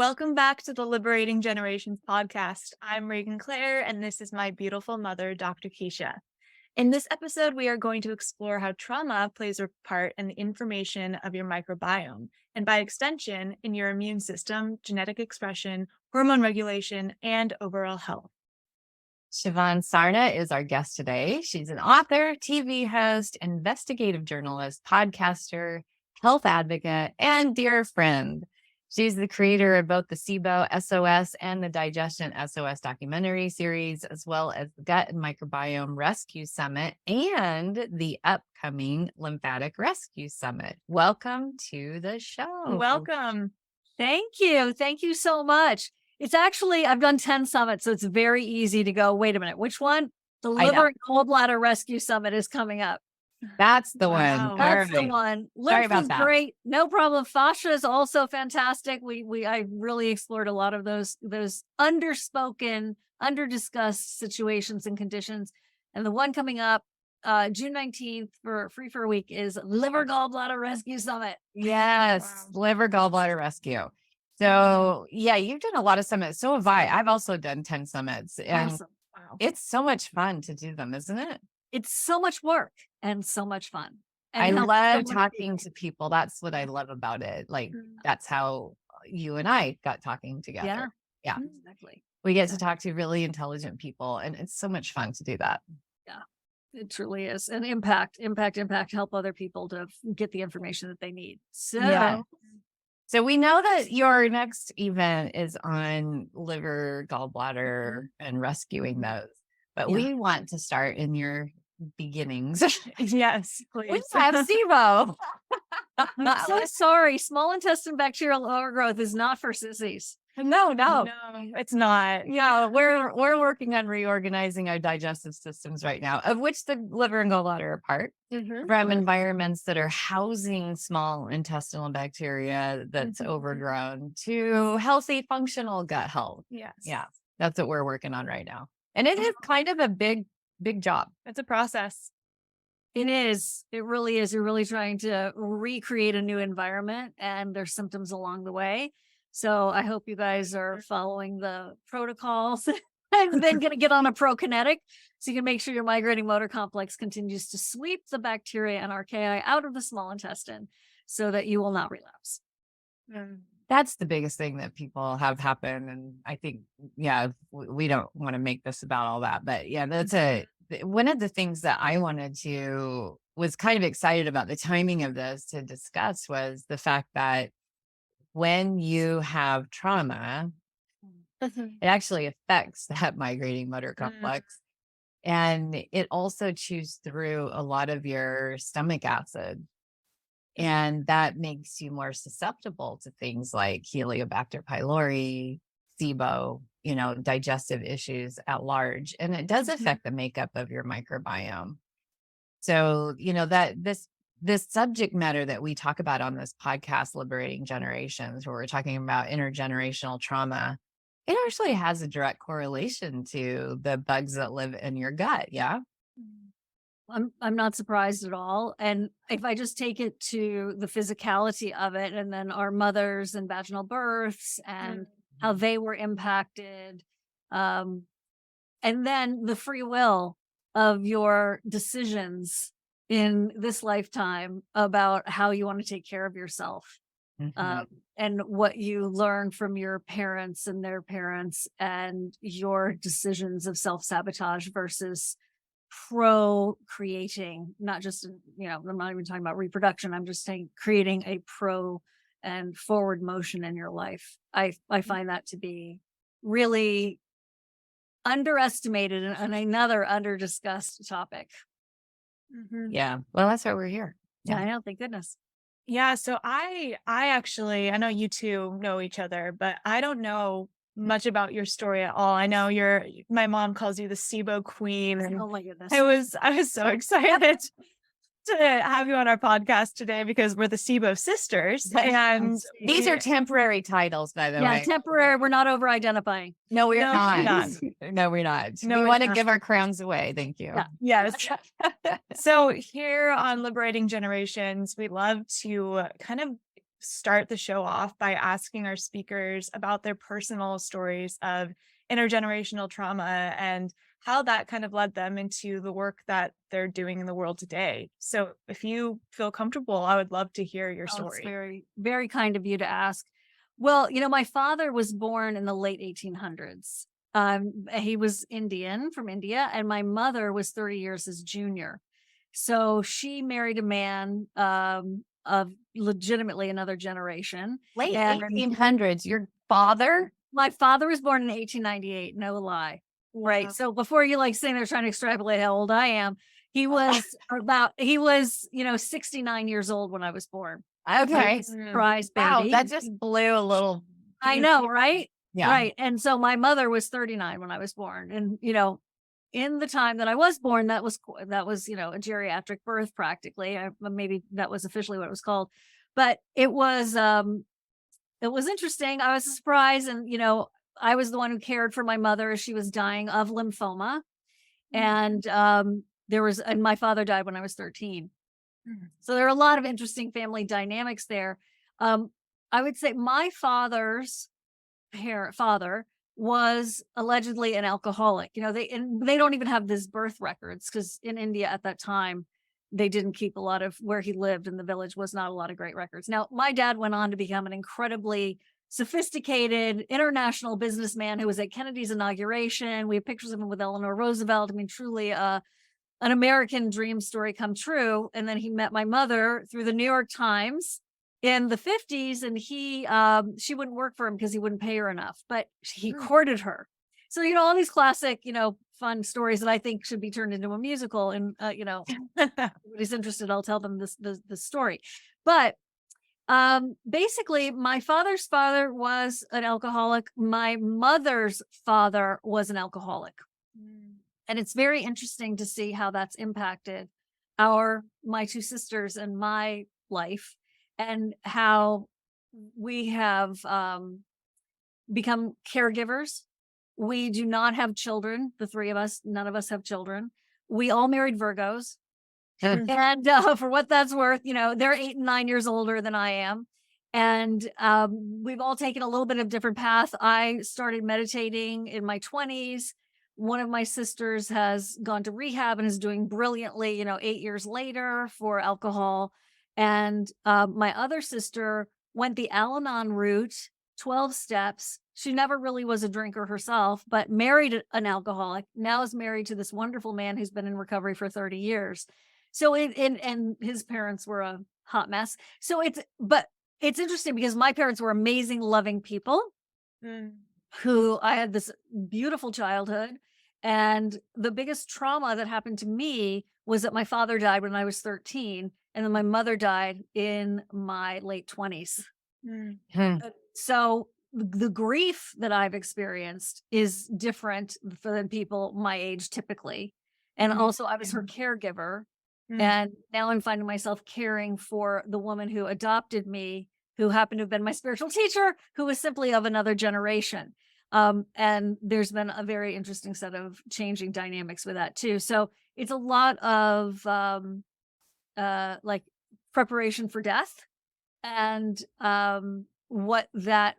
Welcome back to the Liberating Generations podcast. I'm Regan Claire, and this is my beautiful mother, Dr. Keesha. In this episode, we are going to explore how trauma plays a part in the information of your microbiome, and by extension, in your immune system, genetic expression, hormone regulation, and overall health. Shivan Sarna is our guest today. She's an author, TV host, investigative journalist, podcaster, health advocate, and dear friend. She's the creator of both the SIBO SOS and the Digestion SOS documentary series, as well as the Gut and Microbiome Rescue Summit and the upcoming Lymphatic Rescue Summit. Welcome to the show. Welcome. Thank you. Thank you so much. It's actually, I've done 10 summits, so it's very easy to go, wait a minute, which one? The Liver and Gallbladder Rescue Summit is coming up. That's the one. Wow. That's the one. Sorry Lymph about is that. great. No problem. Fascia is also fantastic. I really explored a lot of those underspoken, underdiscussed situations and conditions. And the one coming up June 19th for a week is Liver Gallbladder Rescue Summit. Yes, Wow. Liver Gallbladder Rescue. So yeah, you've done a lot of summits. So have I. I've also done 10 summits, and Awesome. Wow. it's so much fun to do them, isn't it? It's so much work and so much fun. And I helps love so many talking people. to people. That's what I love about it. Like, Mm. that's how you and I got talking together. Yeah. Yeah. Exactly. We get to talk to really intelligent people, and it's so much fun to do that. It truly is. And impact, help other people to get the information that they need. So Yeah. So we know that your next event is on liver, gallbladder, and rescuing those. But Yeah. we want to start in your beginnings. Yes, We please. have SIBO. I'm so sorry. Small intestine bacterial overgrowth is not for sissies. No. No, it's not. Yeah, we're working on reorganizing our digestive systems right now, of which the liver and gallbladder are part, from environments that are housing small intestinal bacteria that's Mhm. overgrown to healthy, functional gut health. Yes. Yeah, that's what we're working on right now. And it is kind of a big job. It's a process. It is. It really is. You're really trying to recreate a new environment, and there's symptoms along the way. So I hope you guys are following the protocols. And then going to get on a prokinetic so you can make sure your migrating motor complex continues to sweep the bacteria and archaea out of the small intestine so that you will not relapse. That's the biggest thing that people have happen. And I think, yeah, we don't want to make this about all that, but yeah, that's one of the things that I was kind of excited about the timing of this to discuss was the fact that when you have trauma, it actually affects that migrating motor complex. And it also chews through a lot of your stomach acid. And that makes you more susceptible to things like Helicobacter pylori, SIBO, digestive issues at large. And it does affect the makeup of your microbiome. So, that this subject matter that we talk about on this podcast, Liberating Generations, where we're talking about intergenerational trauma, it actually has a direct correlation to the bugs that live in your gut. Yeah. I'm not surprised at all. And if I just take it to the physicality of it, and then our mothers and vaginal births and how they were impacted, and then the free will of your decisions in this lifetime about how you want to take care of yourself, and what you learn from your parents and their parents, and your decisions of self-sabotage versus creating, not just, I'm not even talking about reproduction. I'm just saying creating a pro and forward motion in your life. I find that to be really underestimated and another under-discussed topic. Yeah. Well, that's why we're here. Yeah, I know. Thank goodness. Yeah. So I actually, I know you two know each other, but I don't know much about your story at all. I know my mom calls you the SIBO queen. And Oh my goodness. I was so excited to have you on our podcast today because we're the SIBO sisters. And These are temporary titles, by the way. Yeah, temporary. We're not over identifying. No, we're No, not. we're not. No, we're not. No, we we're want to not. give our crowns away. Thank you. Yeah. Yes. So here on Liberating Generations, we love to kind of start the show off by asking our speakers about their personal stories of intergenerational trauma and how that kind of led them into the work that they're doing in the world today. So if you feel comfortable, I would love to hear your Oh, it's story. very, very kind of you to ask. Well, my father was born in the late 1800s. He was Indian from India, and my mother was 30 years his junior. So she married a man of legitimately another generation. Late And 1800s. Your father? my father was born in 1898, no lie. Right. Wow. So before you sitting there trying to extrapolate how old I am, he was 69 years old when I was born. Okay. Surprise, Wow, baby. that just blew a little. I know, right? Yeah. Right. And so my mother was 39 when I was born. And, in the time that I was born, that was, a geriatric birth practically. Maybe that was officially what it was called, but it was interesting. I was surprised. And, I was the one who cared for my mother as she was dying of lymphoma. And, and my father died when I was 13. So there are a lot of interesting family dynamics there. I would say my father's father was allegedly an alcoholic. They don't even have this birth records because in India at that time they didn't keep a lot of where he lived in the village was not a lot of great records. Now my dad went on to become an incredibly sophisticated international businessman who was at Kennedy's inauguration. We have pictures of him with Eleanor Roosevelt. I mean, truly an American dream story come true. And then he met my mother through the New York Times in the 50s. And she wouldn't work for him because he wouldn't pay her enough, but he courted her. So, all these classic, fun stories that I think should be turned into a musical. And, everybody's interested, I'll tell them the story. But basically my father's father was an alcoholic. My mother's father was an alcoholic. And it's very interesting to see how that's impacted my two sisters and my life, and how we have become caregivers. We do not have children. The three of us, none of us have children. We all married Virgos. And for what that's worth, they're 8 and 9 years older than I am. And we've all taken a little bit of different path. I started meditating in my 20s. One of my sisters has gone to rehab and is doing brilliantly, 8 years later for alcohol. And my other sister went the Al-Anon route, 12 steps. She never really was a drinker herself, but married an alcoholic, now is married to this wonderful man who's been in recovery for 30 years. So and his parents were a hot mess. So it's interesting because my parents were amazing, loving people who I had this beautiful childhood. And the biggest trauma that happened to me was that my father died when I was 13. And then my mother died in my late 20s. So the grief that I've experienced is different than people my age typically. And also I was her caregiver. And now I'm finding myself caring for the woman who adopted me, who happened to have been my spiritual teacher, who was simply of another generation. And there's been a very interesting set of changing dynamics with that too. So it's a lot of preparation for death, and what that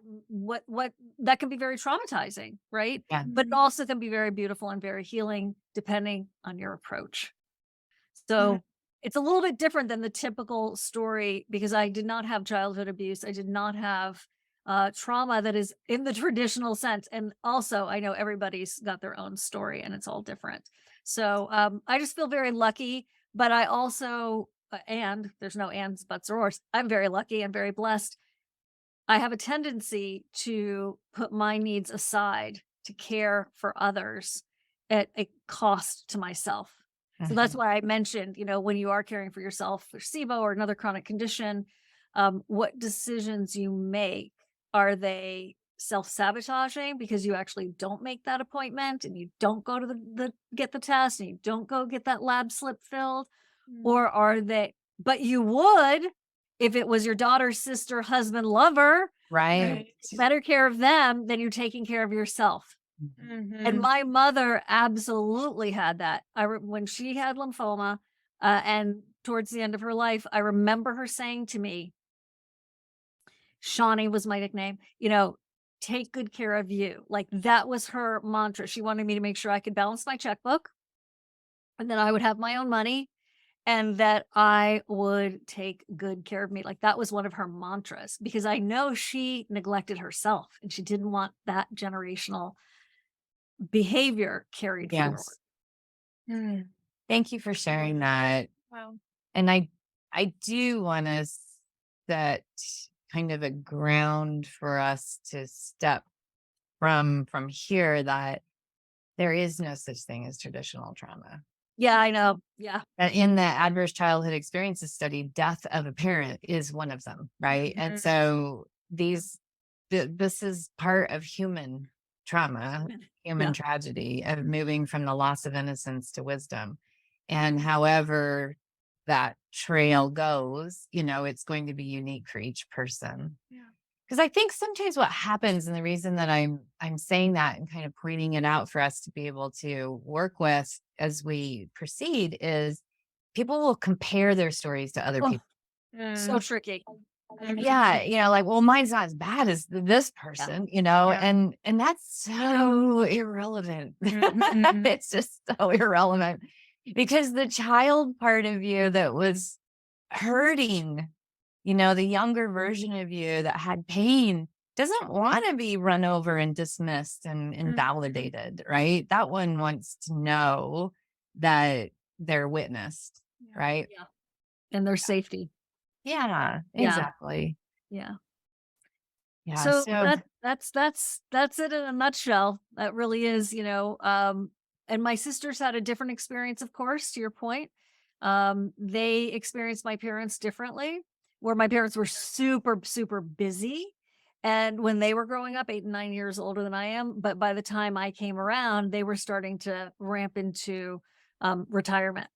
can be very traumatizing, right? Yeah. But it also can be very beautiful and very healing depending on your approach. So it's a little bit different than the typical story because I did not have childhood abuse. I did not have trauma that is in the traditional sense. And also I know everybody's got their own story and it's all different. So I just feel very lucky, but I also, and there's no ands, buts, or ors. I'm very lucky and very blessed. I have a tendency to put my needs aside to care for others at a cost to myself. So that's why I mentioned, when you are caring for yourself for SIBO or another chronic condition, what decisions you make, are they self-sabotaging because you actually don't make that appointment and you don't go to get the test and you don't go get that lab slip filled? Or are they, but you would if it was your daughter, sister, husband, lover, Right. better care of them than you're taking care of yourself. And my mother absolutely had that. When she had lymphoma, and towards the end of her life, I remember her saying to me, Shawnee was my nickname, take good care of you. Like that was her mantra. She wanted me to make sure I could balance my checkbook and that I would have my own money and that I would take good care of me. Like that was one of her mantras because I know she neglected herself and she didn't want that generational behavior carried forward. Yes. Thank you for sharing that. Wow. And I do want to set kind of a ground for us to step from here, that there is no such thing as traditional trauma. Yeah, I know. Yeah. In the adverse childhood experiences study, death of a parent is one of them, right? And so this is part of human trauma, human Yeah. tragedy of moving from the loss of innocence to wisdom. And however that trail goes, it's going to be unique for each person. Yeah. Because I think sometimes what happens, and the reason that I'm saying that and kind of pointing it out for us to be able to work with as we proceed, is people will compare their stories to other people. So tricky. Yeah, like, well, mine's not as bad as this person, and that's so irrelevant. It's just so irrelevant because the child part of you that was hurting, the younger version of you that had pain doesn't want to be run over and dismissed and invalidated, right? That one wants to know that they're witnessed, right? Yeah. And their safety. Yeah, exactly. Yeah. Yeah. So that's it in a nutshell. That really is, and my sisters had a different experience, of course, to your point. They experienced my parents differently, where my parents were super, super busy. And when they were growing up, 8 and 9 years older than I am, but by the time I came around, they were starting to ramp into retirement.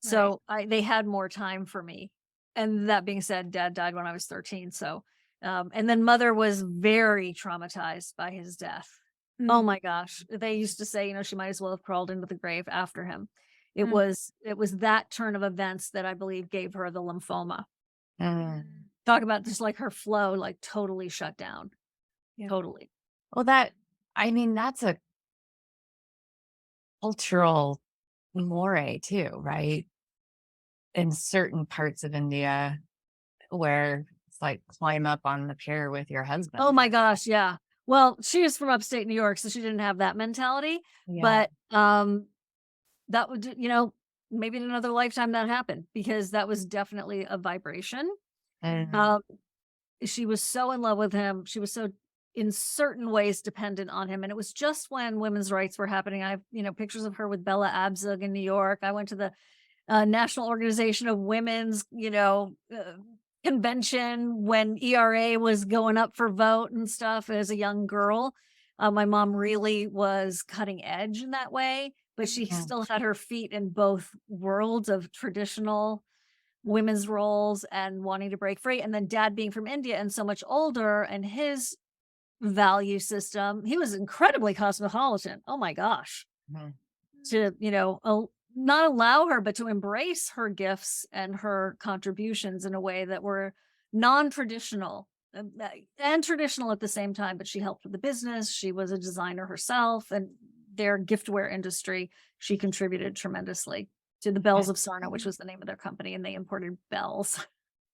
So they had more time for me. And that being said, dad died when I was 13. So, and then mother was very traumatized by his death. Oh my gosh. They used to say, she might as well have crawled into the grave after him. It was that turn of events that I believe gave her the lymphoma. Talk about just like her flow, like totally shut down. Yeah. Totally. Well, that's a cultural moray too, right? In certain parts of India where it's like climb up on the pier with your husband. Oh my gosh. Yeah. Well, she was from upstate New York, so she didn't have that mentality, but, that would, maybe in another lifetime that happened because that was definitely a vibration. And She was so in love with him. She was so in certain ways dependent on him. And it was just when women's rights were happening. I have, pictures of her with Bella Abzug in New York. I went to the National Organization of Women's, convention when ERA was going up for vote and stuff as a young girl. My mom really was cutting edge in that way, but she still had her feet in both worlds of traditional women's roles and wanting to break free. And then dad being from India and so much older and his value system, he was incredibly cosmopolitan. Oh my gosh. To, not allow her, but to embrace her gifts and her contributions in a way that were non-traditional and traditional at the same time. But she helped with the business. She was a designer herself, and their giftware industry, she contributed tremendously to the Bells of Sarna, which was the name of their company, and they imported bells.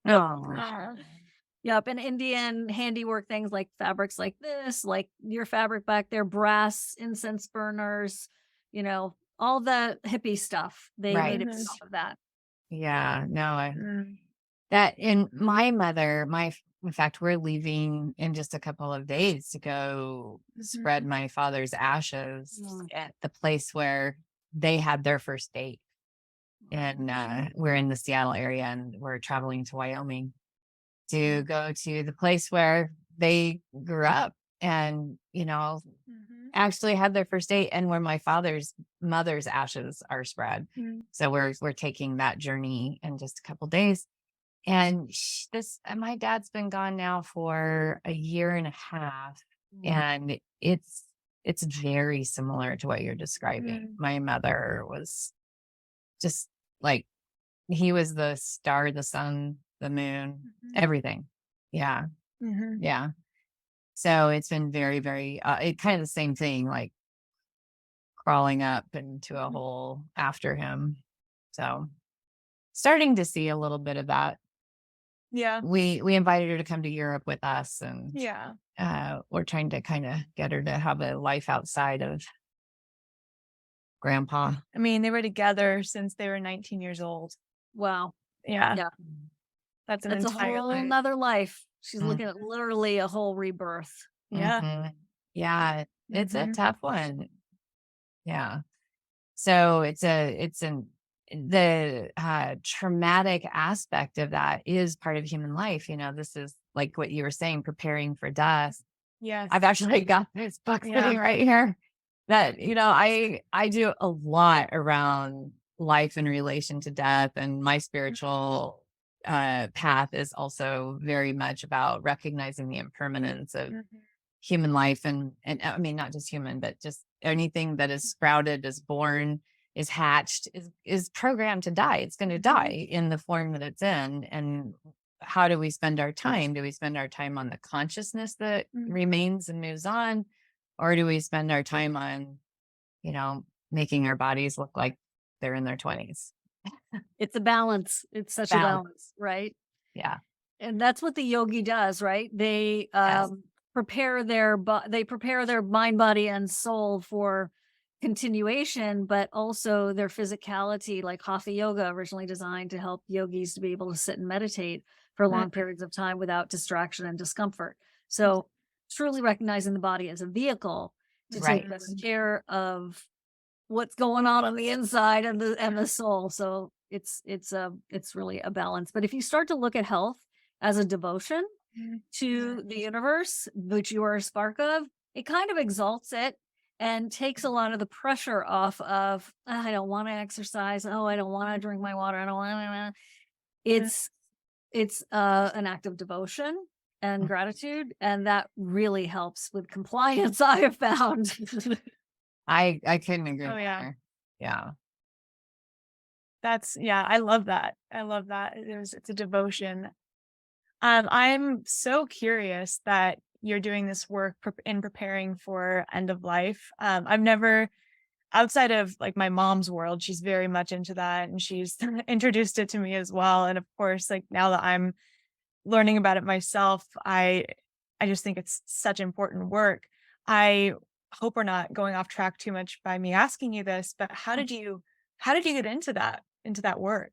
Yep. And Indian handiwork things like fabrics like this, like your fabric back there, brass incense burners, all the hippie stuff. They made it off of that. Yeah, no, that in my mother, in fact, we're leaving in just a couple of days to go spread my father's ashes at the place where they had their first date. And we're in the Seattle area and we're traveling to Wyoming to go to the place where they grew up and, actually had their first date and where my father's mother's ashes are spread. So we're taking that journey in just a couple days. And my dad's been gone now for a year and a half, and it's very similar to what you're describing. My mother was just like, he was the star, the sun, the moon, everything. Yeah. Mhm. Yeah. So it's been very, very, it kind of the same thing, like crawling up into a hole after him. So starting to see a little bit of that. Yeah. We invited her to come to Europe with us, and Yeah. we're trying to kind of get her to have a life outside of grandpa. I mean, they were together since they were 19 years old. Wow. Yeah. Yeah. That's an That's a entire whole life. nother life. She's Mm, looking at literally a whole rebirth. Yeah. mhm. Yeah, it's a Mhm. tough one. Yeah. So the traumatic aspect of that is part of human life. This is like what you were saying, preparing for death. Yes. I've actually got this book Yeah. sitting right here that, I do a lot around life in relation to death, and my spiritual path is also very much about recognizing the impermanence of Mhm. human life, and I mean, not just human, but just anything that is sprouted, is born, is hatched, is programmed to die. It's going to die in the form that it's in. And how do we spend our time? Do we spend our time on the consciousness that Mhm. remains and moves on, or do we spend our time on, making our bodies look like they're in their 20s? It's a balance. It's such a Balance. balance, right? Yeah. And that's what the yogi does, right? They Yes. they prepare their mind, body, and soul for continuation, but also their physicality, like hatha yoga, originally designed to help yogis to be able to sit and meditate for Mm. long periods of time without distraction and discomfort. So truly recognizing the body as a vehicle to take Right. best care of what's going on the inside and the soul. So it's really a balance. But if you start to look at health as a devotion Mhm. to the universe, which you are a spark of, it kind of exalts it and takes a lot of the pressure off of, "Ah, I don't want to exercise. Oh, I don't want to drink my water. I don't want to. Mhm. It's an act of devotion and gratitude, and that really helps with compliance. I have found. I couldn't agree Oh, yeah. more. Yeah. Yeah, I love that. I love that. It's a devotion. I'm so curious that you're doing this work in preparing for end of life. I've never, outside of like my mom's world, she's very much into that, and she's introduced it to me as well. And of course, like now that I'm learning about it myself, I just think it's such important work. I hope we're not going off track too much by me asking you this, but how did you get into that work?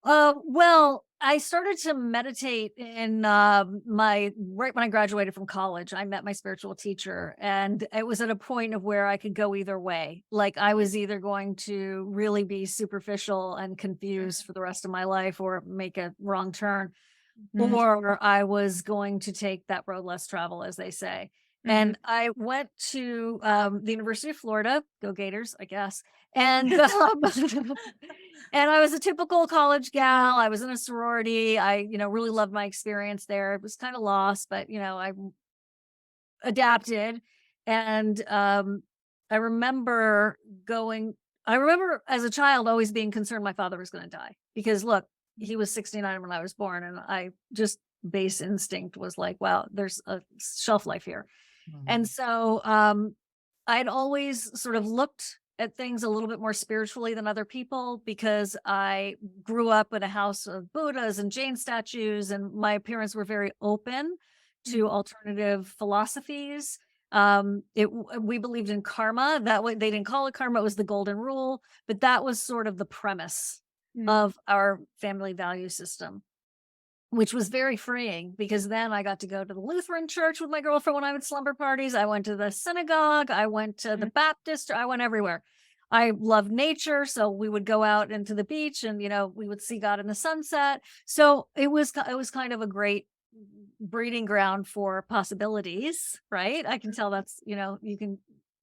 Well, I started to meditate in my right when I graduated from college. I met my spiritual teacher, and it was at a point of where I could go either way. Like I was either going to really be superficial and confused for the rest of my life, or make a wrong turn, Mhm. or I was going to take that road less travel, as they say. Mhm. And I went to the University of Florida, go Gators, I guess. And and I was a typical college gal. I was in a sorority. I, really loved my experience there. It was kind of lost, but I adapted. And I remember going. I remember as a child always being concerned my father was going to die because look, he was 69 when I was born, and I just base instinct was like, wow, there's a shelf life here. And Mhm. so I'd always sort of looked at things a little bit more spiritually than other people because I grew up in a house of Buddhas and Jain statues, and my parents were very open to alternative philosophies. We believed in karma. That way, they didn't call it karma; it was the golden rule. But that was sort of the premise Mhm. of our family value system, which was very freeing because then I got to go to the Lutheran church with my girlfriend when I would slumber parties. I went to the synagogue. I went to the Mhm. Baptist. I went everywhere. I love nature. So we would go out into the beach and, we would see God in the sunset. So it was kind of a great breeding ground for possibilities, right? I can tell that's, you can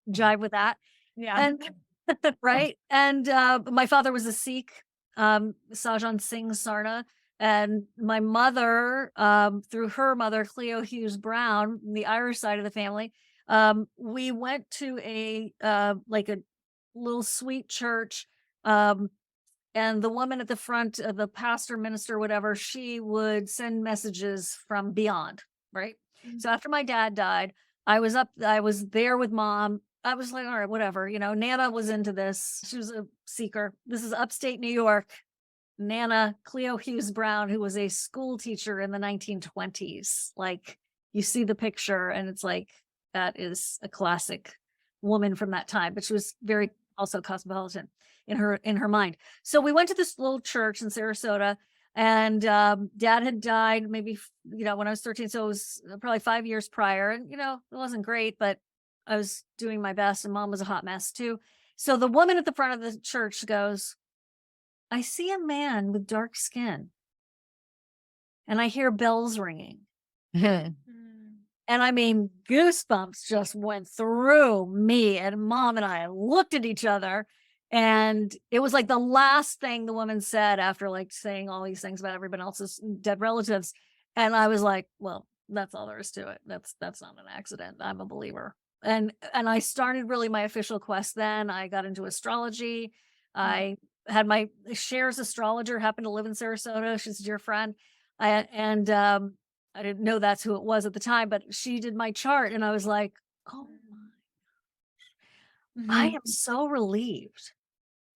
jive with that. Yeah. And right. And my father was a Sikh, Sajan Singh Sarna. And my mother, through her mother, Cleo Hughes Brown, the Irish side of the family, we went to like a little sweet church. Um, and the woman at the front, the pastor, minister, whatever, she would send messages from beyond. right? Mm. So after my dad died, I was there with mom. I was like, all right, whatever. Nana was into this. She was a seeker. This is upstate New York. Nana Cleo Hughes Brown, who was a school teacher in the 1920s. Like, you see the picture and it's like, that is a classic woman from that time, but she was very also cosmopolitan in her mind. So we went to this little church in Sarasota, and dad had died maybe when I was 13, so it was probably 5 years prior, and it wasn't great, but I was doing my best, and mom was a hot mess too. So the woman at the front of the church goes, I see a man with dark skin and I hear bells ringing. Mm. And I mean, goosebumps just went through me, and mom and I looked at each other, and it was like the last thing the woman said after like saying all these things about everyone else's dead relatives. And I was like, well, that's all there is to it. That's not an accident. I'm a believer. And I started really my official quest then. I got into astrology. I had my Cher's astrologer happen to live in Sarasota. She's a dear friend. I didn't know that's who it was at the time, but she did my chart, and I was like, oh my, I am so relieved,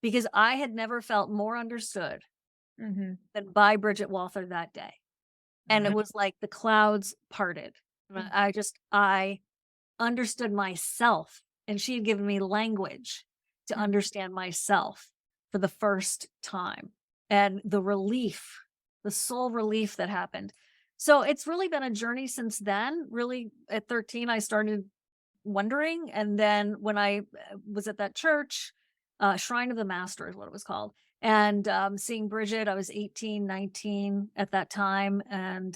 because I had never felt more understood Mhm. than by Bridget Walther that day. And it Mhm. was like the clouds parted. And I understood myself, and she had given me language to Mhm. understand myself for the first time, and the relief, the soul relief that happened. So it's really been a journey since then. Really, at 13, I started wondering. And then when I was at that church, Shrine of the Master is what it was called. And seeing Bridget, I was 18, 19 at that time. And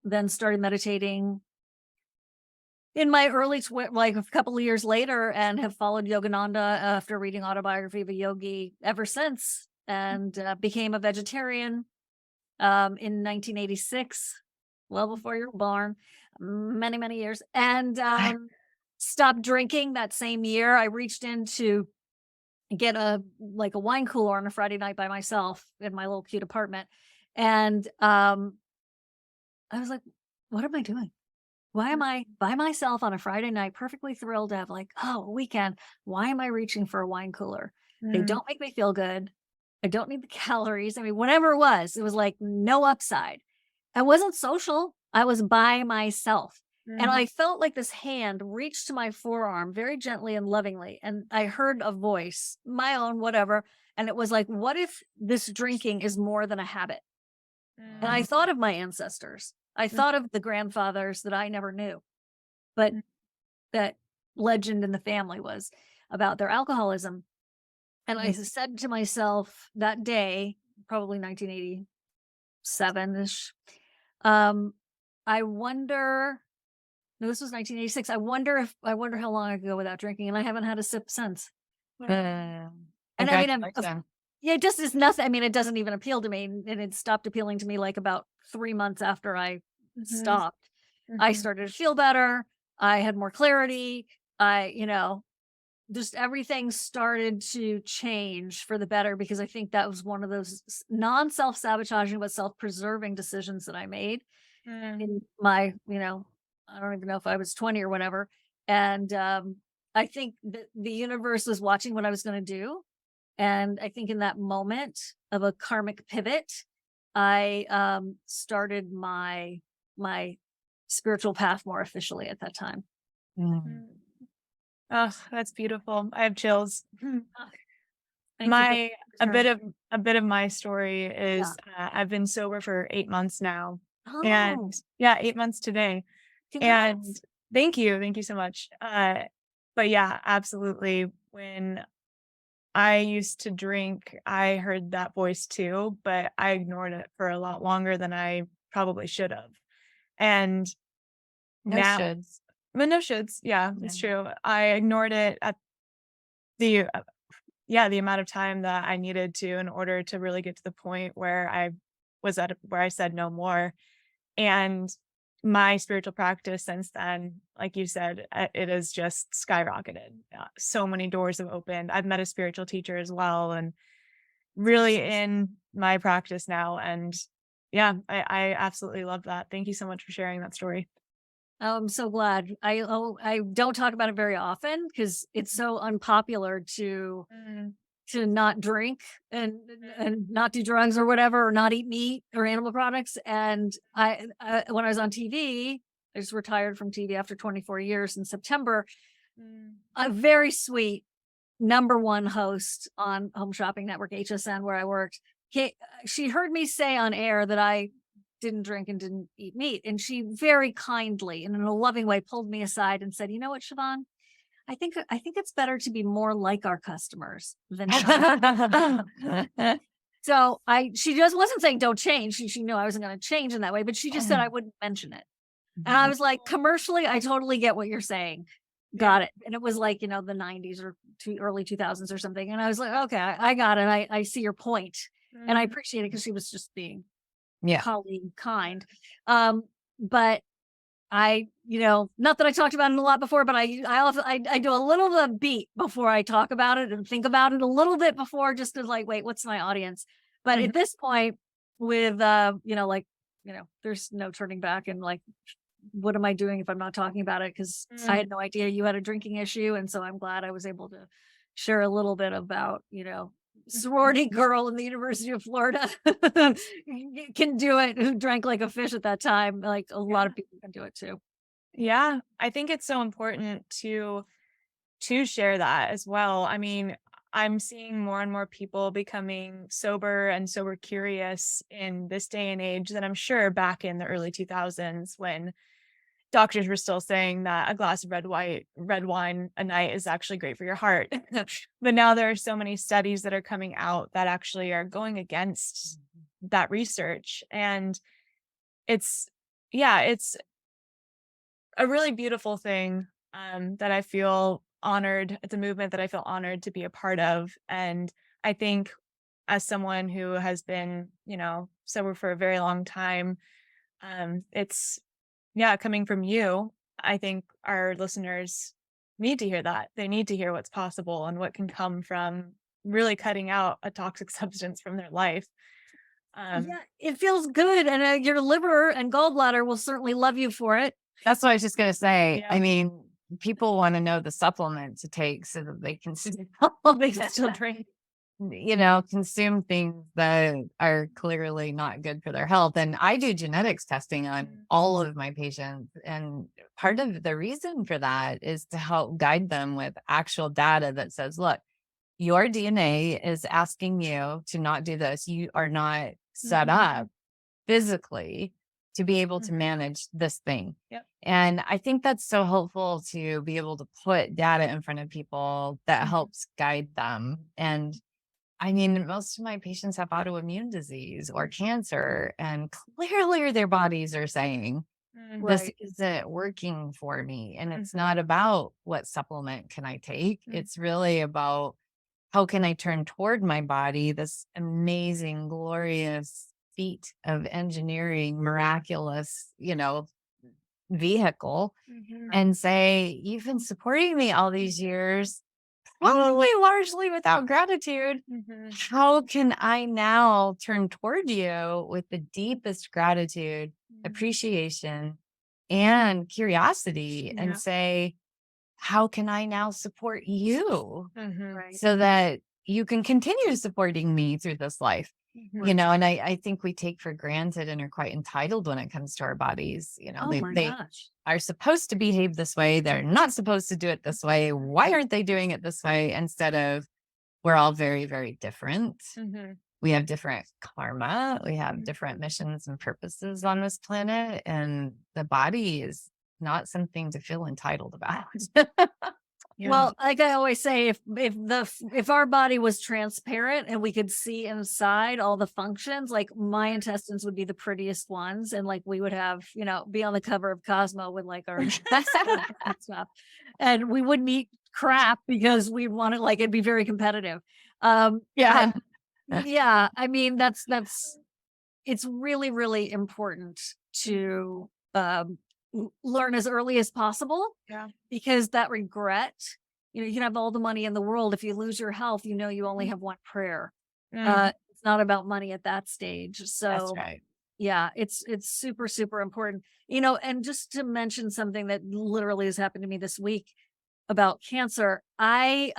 then started meditating in my like a couple of years later, and have followed Yogananda after reading Autobiography of a Yogi ever since, and became a vegetarian in 1986, well before you were born, many, many years, and stopped drinking that same year. I reached in to get a wine cooler on a Friday night by myself in my little cute apartment, and I was like, what am I doing? Why am I by myself on a Friday night, perfectly thrilled to have a weekend? Why am I reaching for a wine cooler? They Mm. don't make me feel good. I don't need the calories. I mean, whatever it was like no upside. I wasn't social. I was by myself. And Mm. I felt like this hand reached to my forearm very gently and lovingly. And I heard a voice, my own, whatever. And it was like, what if this drinking is more than a habit? And I Mm. thought of my ancestors. I Mm. thought of the grandfathers that I never knew, but Mm. that legend in the family was about their alcoholism. And I Mm. said to myself that day, probably 1987-ish, I wonder, no, this was 1986. I wonder how long I could go without drinking. And I haven't had a sip since. And I mean, Congratulations. yeah, it just is nothing. I mean, it doesn't even appeal to me. And it stopped appealing to me like about 3 months after I Mhm. stopped. I Mhm. started to feel better. I had more clarity. Just everything started to change for the better, because I think that was one of those non self sabotaging, but self preserving decisions that I made Mm. in my, I don't even know if I was 20 or whatever. And I think that the universe was watching what I was going to do. And I think in that moment of a karmic pivot, I started my spiritual path more officially at that time. Mm. Mm. Oh, that's beautiful. I have chills. Ah, thank you for My a bit sharing. of a bit of my story Yeah. is, I've been sober for 8 months now, Oh, and yeah, 8 months today, and congrats. thank you so much. But yeah, absolutely. When I used to drink, I heard that voice too, but I ignored it for a lot longer than I probably should have. And No now, shoulds. but no shoulds. Yeah, Yeah. it's true. I ignored it at the yeah, the amount of time that I needed to in order to really get to the point where I was at where I said no more. And my spiritual practice since then, like you said, it has just skyrocketed. So many doors have opened. I've met a spiritual teacher as well, and really in my practice now. And Yeah, I absolutely love that. Thank you so much for sharing that story. Oh, I'm so glad. I don't talk about it very often because it's so unpopular Mm, to not drink and mm, and not do drugs or whatever, or not eat meat or animal products. And when I was on TV, I just retired from TV after 24 years in September. mm, A very sweet number one host on Home Shopping Network, HSN, where I worked. She heard me say on air that I didn't drink and didn't eat meat. And she very kindly and in a loving way pulled me aside and said, "You know what, Siobhan? I think it's better to be more like our customers than not." So she just wasn't saying don't change. She knew I wasn't going to change in that way, but she just said I wouldn't mention it. And I was like, commercially, I totally get what you're saying. yeah. Got it. And it was like, the 90s or early 2000s or something. And I was like, okay, I got it. I see your point. And I Mm, appreciate it because she was just being Yeah. colleague kind. But not that I talked about it a lot before, but I do a little bit of beat before I talk about it and think about it a little bit before, just to like, wait, what's my audience? But mhm, at this point, with there's no turning back, and like, what am I doing if I'm not talking about it? Because I mm. had no idea you had a drinking issue, and so I'm glad I was able to share a little bit about sorority girl in the University of Florida can do it, who drank like a fish at that time. Like a lot Yeah. of people can do it too. Yeah, I think it's so important to share that as well. I mean, I'm seeing more and more people becoming sober and sober curious in this day and age than I'm sure back in the early 2000s when doctors were still saying that a glass of red wine a night is actually great for your heart. But now there are so many studies that are coming out that actually are going against that research. And it's yeah, it's a really beautiful thing, that I feel honored. It's a movement that I feel honored to be a part of, and I think as someone who has been, sober for a very long time, it's yeah, coming from you, I think our listeners need to hear that. They need to hear what's possible and what can come from really cutting out a toxic substance from their life. Um, Yeah, it feels good, and your liver and gallbladder will certainly love you for it. That's what I was just gonna say. yeah. I mean, people want to know the supplement to take so that they can still, They can still drink. consume things that are clearly not good for their health. And I do genetics testing on Mm, all of my patients. And part of the reason for that is to help guide them with actual data that says, look, your DNA is asking you to not do this. You are not set mhm, up physically to be able to mhm. manage this thing. Yep. And I think that's so helpful to be able to put data in front of people that Mhm. helps guide them. And I mean, most of my patients have autoimmune disease or cancer, and clearly their bodies are saying, Mm, this Right. isn't working for me. And it's mhm, not about what supplement can I take. mm, It's really about how can I turn toward my body this amazing, glorious feat of engineering, miraculous, vehicle, mhm, and say, you've been supporting me all these years, probably largely without gratitude. mhm, How can I now turn toward you with the deepest gratitude, mhm. appreciation, and curiosity and Yeah. say, how can I now support you Mhm, Right. so that you can continue supporting me through this life? mhm. And I think we take for granted and are quite entitled when it comes to our bodies. Oh my They gosh. are supposed to behave this way. They're not supposed to do it this way. Why aren't they doing it this way? Instead of, we're all very, very different. Mhm, We have different karma. We have mhm. different missions and purposes on this planet. And the body is not something to feel entitled about. Yeah. Well, like I always say, if our body was transparent and we could see inside all the functions, like my intestines would be the prettiest ones, and like we would have, be on the cover of Cosmo with like our stuff, and we wouldn't eat crap because we want to like it'd be very competitive. But Yeah. yeah, I mean that's it's really really important to learn as early as possible, Yeah. because that regret, you can have all the money in the world. If you lose your health, you only Mhm. have one prayer. Mm, It's not about money at that stage. That's So right. Yeah, it's super, super important. You know, and just to mention something that literally has happened to me this week about cancer, I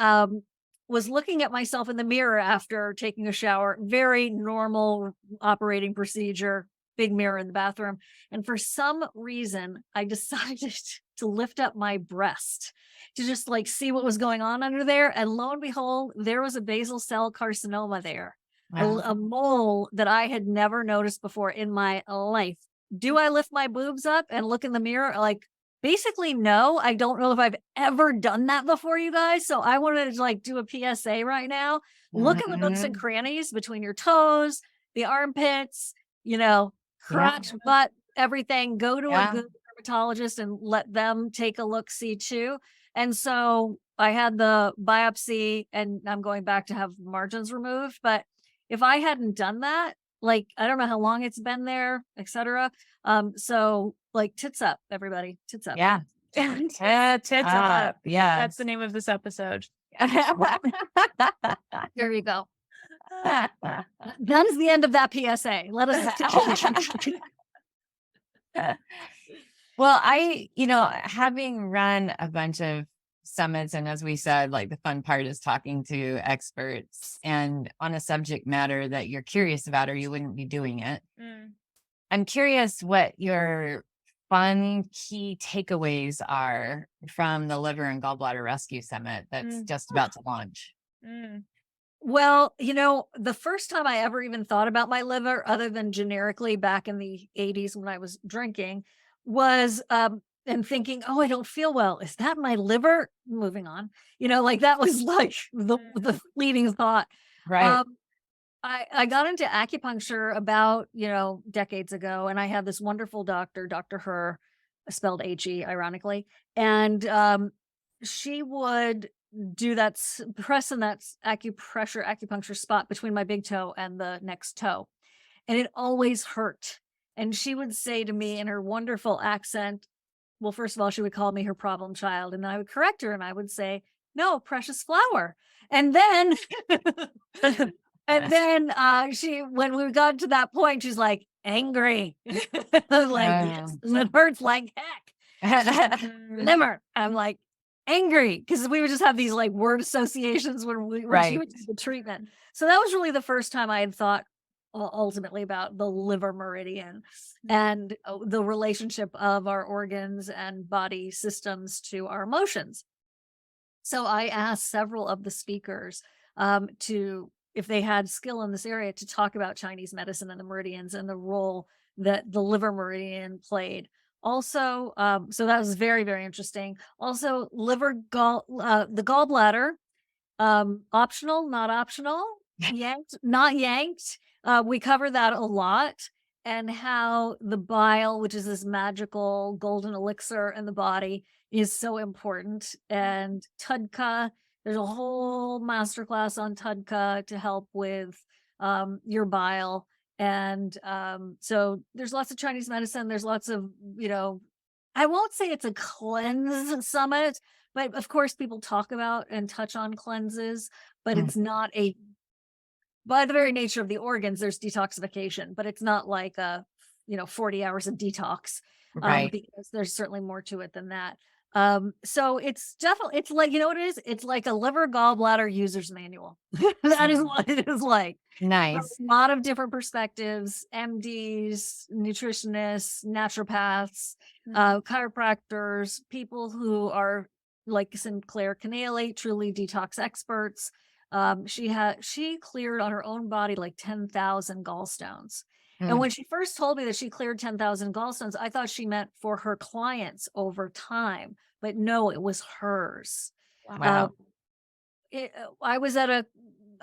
was looking at myself in the mirror after taking a shower, very normal operating procedure, big mirror in the bathroom. And for some reason, I decided to lift up my breast to just like see what was going on under there. And lo and behold, there was a basal cell carcinoma there, Wow. a mole that I had never noticed before in my life. Do I lift my boobs up and look in the mirror? Like, basically, no. I don't know if I've ever done that before, you guys. So I wanted to like do a PSA right now. Look in the nooks and Mhm. crannies between your toes, the armpits, you know, Yeah. crotch, butt, everything. Go to a Yeah. good dermatologist and let them take a look see too. And so I had the biopsy and I'm going back to have margins removed. But if I hadn't done that, like I don't know how long it's been there, etc. So like tits up, everybody. Tits up. Yeah. Tits Tits up. up. Yeah. That's the name of this episode. There you go. That's the end of that PSA. Let us Well, having run a bunch of summits, and as we said, like the fun part is talking to experts and on a subject matter that you're curious about, or you wouldn't be doing it. Mm. I'm curious what your fun key takeaways are from the Liver and Gallbladder Rescue Summit that's just about to launch. Mm. Well, you know, the first time I ever even thought about my liver, other than generically back in the 80s when I was drinking, was and thinking, oh, I don't feel well. Is that my liver? Moving on. You know, like that was like the fleeting thought. Right. Um, I got into acupuncture about, you know, decades ago, and I had this wonderful doctor, Dr. Her, spelled He, ironically, and she would do that press in that acupuncture spot between my big toe and the next toe, and it always hurt. And she would say to me in her wonderful accent, well, first of all, she would call me her problem child, and then I would correct her and I would say, no, precious flower. And then and then she when we got to that point, she's like, angry. I was like, yes, it hurts like heck. Liver. I'm like, angry. Because we would just have these like word associations when she Right. would do the treatment. So that was really the first time I had thought ultimately about the liver meridian and the relationship of our organs and body systems to our emotions. So I asked several of the speakers to, if they had skill in this area, to talk about Chinese medicine and the meridians and the role that the liver meridian played. Also, so that was very, very interesting. Also, the gallbladder, optional, not optional, yanked, not yanked. We cover that a lot, and how the bile, which is this magical golden elixir in the body, is so important. And Tudka, there's a whole masterclass on Tudka to help with your bile. And so there's lots of Chinese medicine. There's lots of, you know, I won't say it's a cleanse summit, but of course people talk about and touch on cleanses, but Mm. it's not a, by the very nature of the organs, there's detoxification, but it's not like a, you know, 40 hours of detox, Right. because there's certainly more to it than that. So it's definitely, it's like, you know what it is? It's like a liver gallbladder user's manual. That is what it is like. From Nice. a lot of different perspectives, MDs, nutritionists, naturopaths, chiropractors, people who are like Sinclair Canale, truly detox experts. She cleared on her own body like 10,000 gallstones. And Mm. when she first told me that she cleared 10,000 gallstones, I thought she meant for her clients over time, but no, it was hers. Wow. I was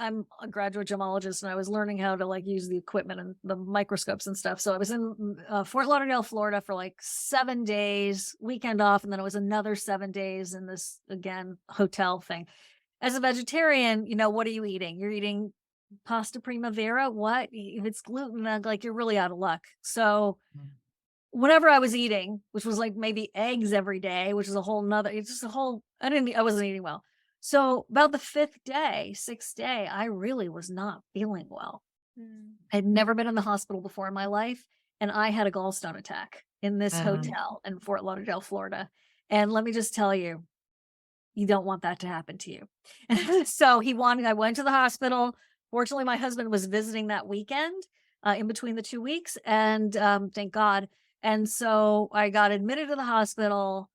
I'm a graduate gemologist, and I was learning how to like use the equipment and the microscopes and stuff. So I was in Fort Lauderdale, Florida for like 7 days, weekend off. And then it was another 7 days in this, again, hotel thing. As a vegetarian, you know, what are you eating? You're eating pasta primavera. What? If it's gluten, like you're really out of luck. So whatever I was eating, which was like maybe eggs every day, which is a whole nother, it's just a whole, I wasn't eating well. So about the 6th day, I really was not feeling well. I'd never been in the hospital before in my life. and I had a gallstone attack in this hotel in Fort Lauderdale, Florida. And let me just tell you, you don't want that to happen to you. So I went to the hospital. Fortunately, my husband was visiting that weekend in between the 2 weeks, and thank God. And so I got admitted to the hospital.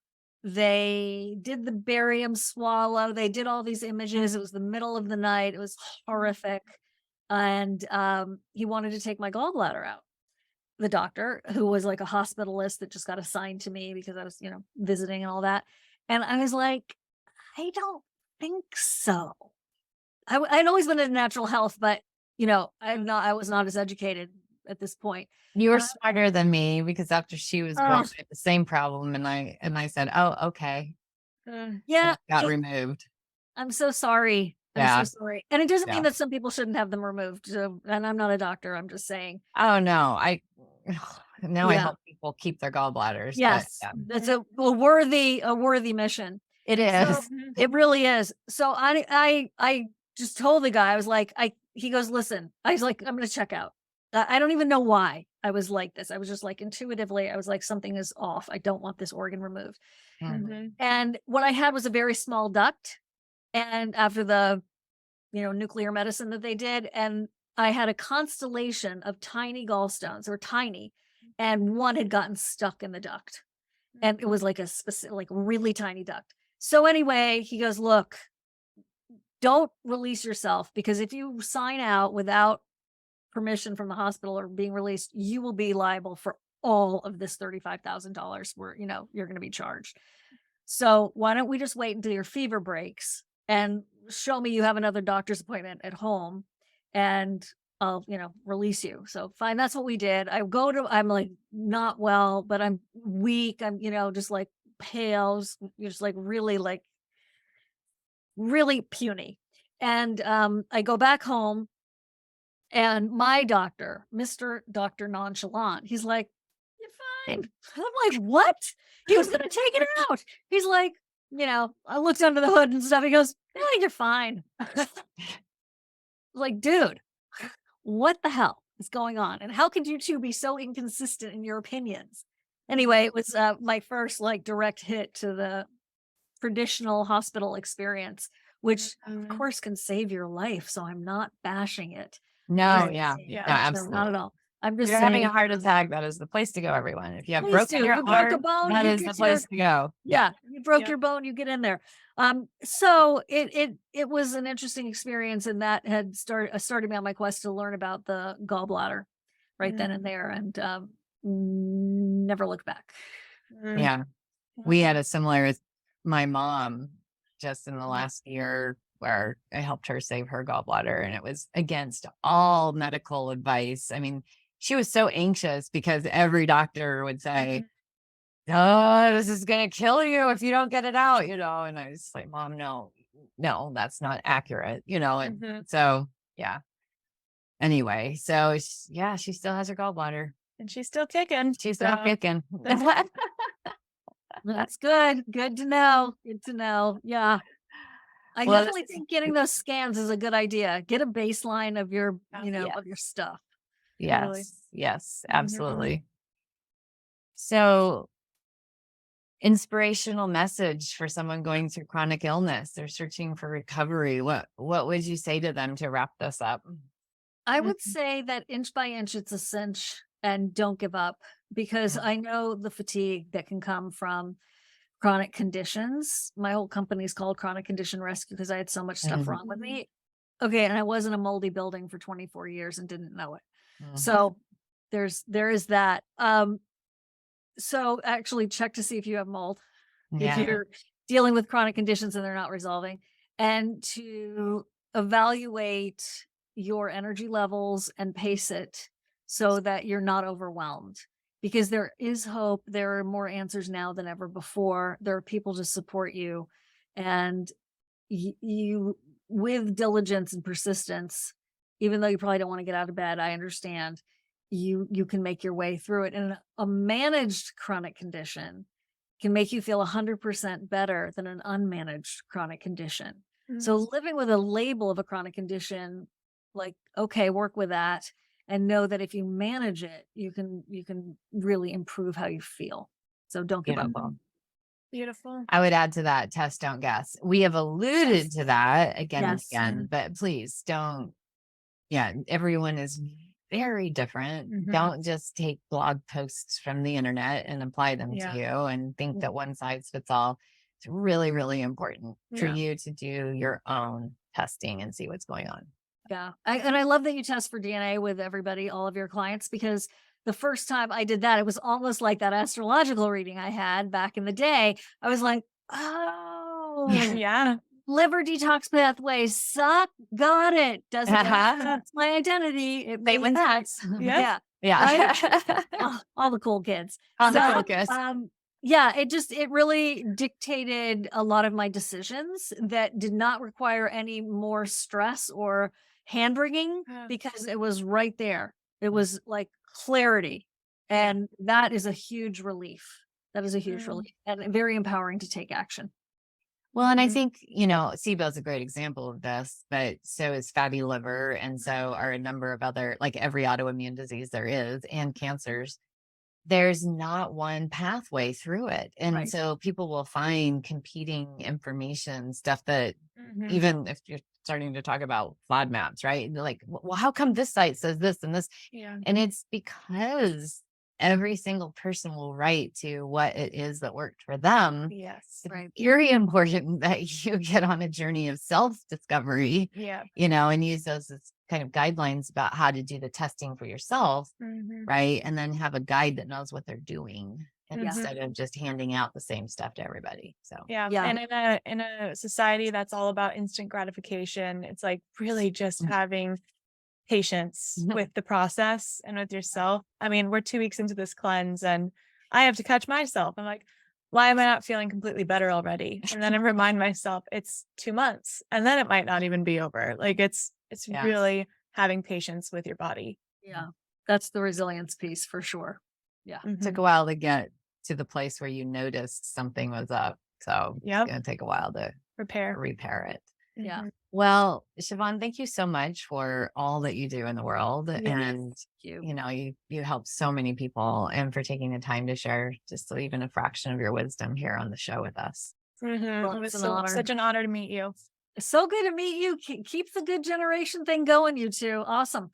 They did the barium swallow. They did all these images. It was the middle of the night. It was horrific. And he wanted to take my gallbladder out. The doctor, who was like a hospitalist that just got assigned to me because I was, visiting and all that. And I was like, I don't think so. I'd always been in natural health, but I was not as educated at this point. You were And smarter than me, because after she was born, I had the same problem, and I said, "Oh, okay." Yeah, And it got removed. I'm so sorry. Yeah. I'm so sorry. And it doesn't mean Yeah. that some people shouldn't have them removed. So, and I'm not a doctor. I'm just saying. Oh no, I Yeah. help people keep their gallbladders. Yes, But, that's a worthy mission. it So is. it really is. So I just told the guy, I was like, he goes, listen, I was like, I'm going to check out. I don't even know why I was like this. I was just like intuitively, I was like, something is off. I don't want this organ removed. And what I had was a very small duct. And after the, nuclear medicine that they did, and I had a constellation of tiny gallstones, or tiny, and one had gotten stuck in the duct. And it was like a specific, like really tiny duct. So anyway, he goes, look, don't release yourself, because if you sign out without permission from the hospital or being released, you will be liable for all of this $35,000 where, you're going to be charged. So why don't we just wait until your fever breaks and show me you have another doctor's appointment at home, and I'll, release you. So fine. That's what we did. I'm like not well, but I'm weak. I'm, just like pale, just like really puny. And I go back home, and my doctor, Mr. Dr. Nonchalant, he's like, you're fine. I'm like, what? He was going to take it out. He's like, I looked under the hood and stuff. He goes, yeah, you're fine. Like, dude, what the hell is going on? And how could you two be so inconsistent in your opinions? Anyway, it was my first like direct hit to the traditional hospital experience, which of course can save your life. So I'm not bashing it. No, Right. yeah. Yeah. No, No, absolutely. not at all. I'm If just you're saying, having a heart attack, that is the place to go, everyone. If you have Please broken do. your You broke a heart, bone, that you is the get place to go. yeah, you broke Yep. your bone, you get in there. So it was an interesting experience, and that had started me on my quest to learn about the gallbladder right then and there, and never looked back. Yeah. We had a similar with my mom just in the last year, where I helped her save her gallbladder, and it was against all medical advice. I mean, she was so anxious because every doctor would say, oh, this is going to kill you if you don't get it out, and I was like, Mom, no, that's not accurate, and so, yeah. Anyway, so she still has her gallbladder. And she's still kicking. She's still kicking. That's good. Good to know. Good to know. Yeah. I Well, definitely think getting those scans is a good idea. Get a baseline of your, of your stuff. Totally. Yes, absolutely. So, inspirational message for someone going through chronic illness. They're searching for recovery. What would you say to them to wrap this up? I would say that inch by inch, it's a cinch, and don't give up, because I know the fatigue that can come from chronic conditions. My whole company is called Chronic Condition Rescue because I had so much stuff wrong with me. Okay. And I was in a moldy building for 24 years and didn't know it. So there is that. So actually check to see if you have mold, if you're dealing with chronic conditions and they're not resolving, and to evaluate your energy levels and pace it so that you're not overwhelmed, because there is hope. There are more answers now than ever before. There are people to support you, and you with diligence and persistence, even though you probably don't want to get out of bed, I understand, you can make your way through it. And a managed chronic condition can make you feel 100% better than an unmanaged chronic condition. So living with a label of a chronic condition, like, okay, work with that and know that if you manage it, you can really improve how you feel. So don't give up. Beautiful. Beautiful. I would add to that, test, don't guess. We have alluded to that again and Yes. again, but please don't. Yeah, everyone is very different. Mhm. Don't just take blog posts from the internet and apply them Yeah. to you and think Yeah. that one size fits all. It's really, really important for Yeah. you to do your own testing and see what's going on. Yeah. And I love that you test for DNA with everybody, all of your clients, because the first time I did that, it was almost like that astrological reading I had back in the day. I was like, oh, Yeah. liver detox pathways suck. Got it. Doesn't that's my identity. It They makes win that. sense. Yeah. Yeah. Yeah. All the cool kids. On the So, focus. yeah, it really dictated a lot of my decisions that did not require any more stress or hand wringing Yeah. because it was right there. It was like clarity. And that is a huge relief. That is a huge Mm. relief and very empowering to take action. Well, and I Mhm. think, SIBO is a great example of this, but so is fatty liver. And so are a number of other, like every autoimmune disease there is and cancers. There's not one pathway through it. And Right. so people will find competing information, stuff that Mhm. even if you're starting to talk about FODMAPs, right? And they're like, well, how come this site says this and this? Yeah. And it's because every single person will write to what it is that worked for them. Yes. It's Right. very important that you get on a journey of self-discovery, Yeah. and use those as kind of guidelines about how to do the testing for yourself, Mhm. right? And then have a guide that knows what they're doing Mhm. instead of just handing out the same stuff to everybody. So Yeah. Yeah. And in a society that's all about instant gratification, it's like really just Mhm. having patience Mhm. with the process and with yourself. I mean, we're 2 weeks into this cleanse and I have to catch myself. I'm like, why am I not feeling completely better already? And then I remind myself it's 2 months and then it might not even be over. Like it's Yeah. really having patience with your body. Yeah. That's the resilience piece for sure. Yeah. it took Mhm. a while to get to the place where you noticed something was up. So Yep. it's going to take a while to Repair. repair it. Yeah. Mhm. Well, Shivan, thank you so much for all that you do in the world. Yes. And, Thank you. you help so many people and for taking the time to share just even a fraction of your wisdom here on the show with us. Mhm. Well, It was it's an honor. such an honor to meet you. It's so good to meet you. Keep the good generation thing going, you two. Awesome.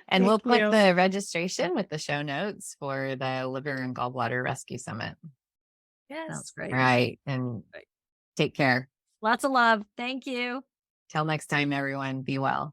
And we'll Thank put you. the registration with the show notes for the Liver and Gallbladder Rescue Summit. Sounds Yes. great. All right. And take care. Lots of love. Thank you. Till next time, everyone. Be well.